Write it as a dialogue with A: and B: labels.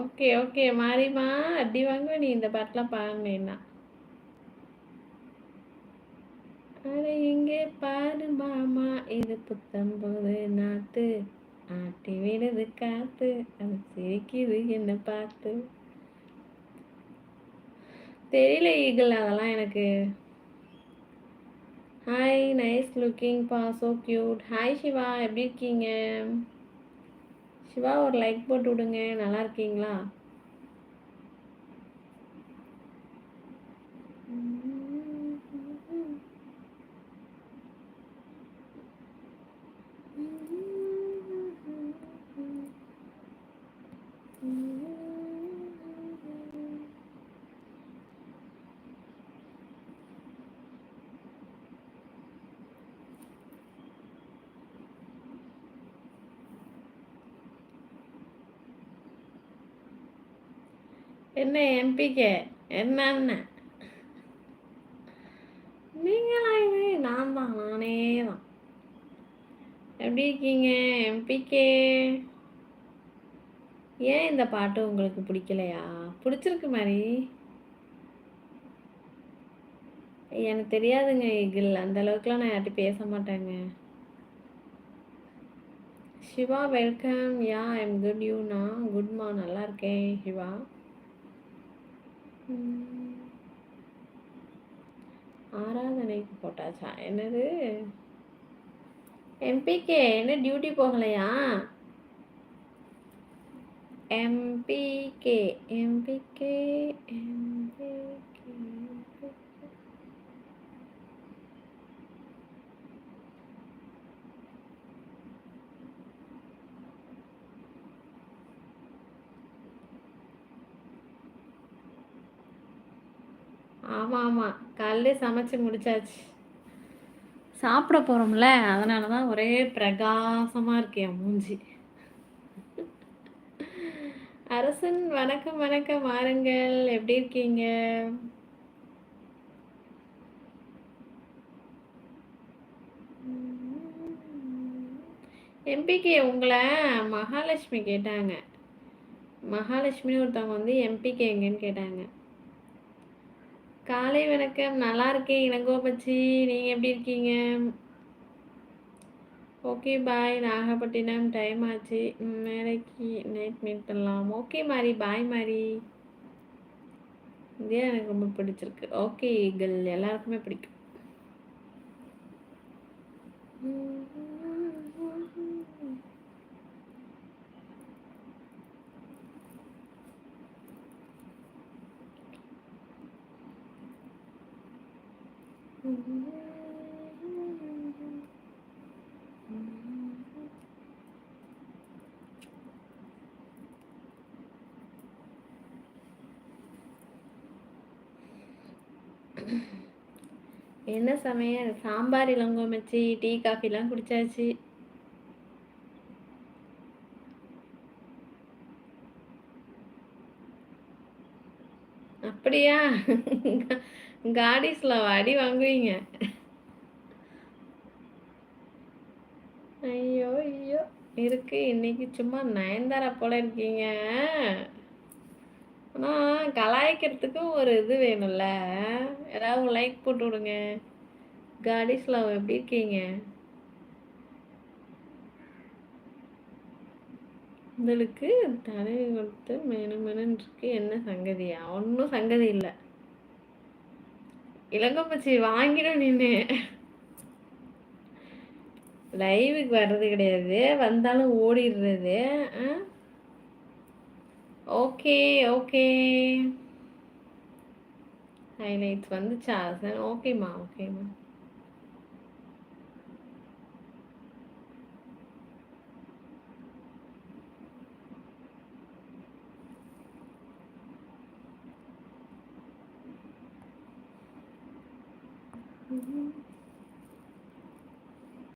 A: Okay okay மாரிம்மா, அடி வாங்குவ நீ இந்த பாட்டுலாம் பாடுனேன்னா. அட இங்கே பாரு மாமா, இது புத்தம்போது நாத்து, ஆட்டி விடுது காத்து, அது சிரிக்குது என்ன பார்த்து. தெரியல ஈகிள் அதெல்லாம் எனக்கு. ஹாய், நைஸ் லுக்கிங் பா, சோ கியூட். ஹாய் சிவா, எப்படி இருக்கீங்க? சிவா ஒரு லைக் போட்டு விடுங்க, நல்லா இருக்கீங்களா? என்ன எம்பிகே என்னன்னு நீங்களா? இது நான் தான், நானே தான். எப்படி இருக்கீங்க எம்பிகே? ஏன் இந்த பாட்டு உங்களுக்கு பிடிக்கலையா? பிடிச்சிருக்கு மாதிரி. எனக்கு தெரியாதுங்க ஈகிள், அந்த அளவுக்குலாம் நான் யார்கிட்ட பேச மாட்டேங்க. Siva welcome. Yeah I'm good. யூனா? குட்மா, நல்லா இருக்கேன் சிவா. ஆராதனைக்கு போட்டாச்சா? என்னது எம்பிகே, என்ன டியூட்டி போகலையா? MBK MBK MBK. ஆமாம் ஆமாம், காலையிலே சமைச்சு முடிச்சாச்சு. சாப்பிட போகிறோம்ல, அதனால தான் ஒரே பிரகாசமாக இருக்கேன் மூஞ்சி. அரசன் வணக்கம் வணக்கம், வாருங்கள். எப்படி இருக்கீங்க? எம்பிகே உங்களை மகாலட்சுமி கேட்டாங்க. மகாலட்சுமின்னு ஒருத்தவங்க வந்து எம்பிகே எங்கன்னு கேட்டாங்க. காலை வணக்கம், நல்லா இருக்கேன் இளங்கோபச்சி, நீங்கள் எப்படி இருக்கீங்க? ஓகே பாய், நாகப்பட்டினம் டைம் ஆச்சு, வேலைக்கு நைட் மீட் பண்ணலாம். ஓகே மாரி, பாய் மாரி. இதே எனக்கு ரொம்ப பிடிச்சிருக்கு. ஓகே ஈகிள், எல்லாருக்குமே பிடிக்கும். என்ன சமையல்? சாம்பார் இளங்கோமச்சி. டீ காஃபிலாம் குடிச்சாச்சு. அப்படியா? காடிஸ்ல அடி வாங்குவீங்க. ஐயோ ஐயோ, இருக்கு. இன்னைக்கு சும்மா நயன்தாரா போல இருக்கீங்க. ஆனால் கலாய்க்கிறதுக்கும் ஒரு இது வேணும்ல. ஏதாவது லைக் போட்டு விடுங்க. காடிஸ்ல எப்படி இருக்கீங்க? உங்களுக்கு தலைவி கொடுத்து மெனு இருக்கு, என்ன சங்கதியா? ஒன்றும் சங்கதி இல்லை. இளங்கோப்பச்சி வாங்கிடும் நின்று. லைவுக்கு வர்றது கிடையாது, வந்தாலும் ஓடிடுறது. ஓகே ஓகே, ஹைலைட்ஸ் வந்துச்சா? சார் ஓகேம்மா ஓகேம்மா. Mm-hmm.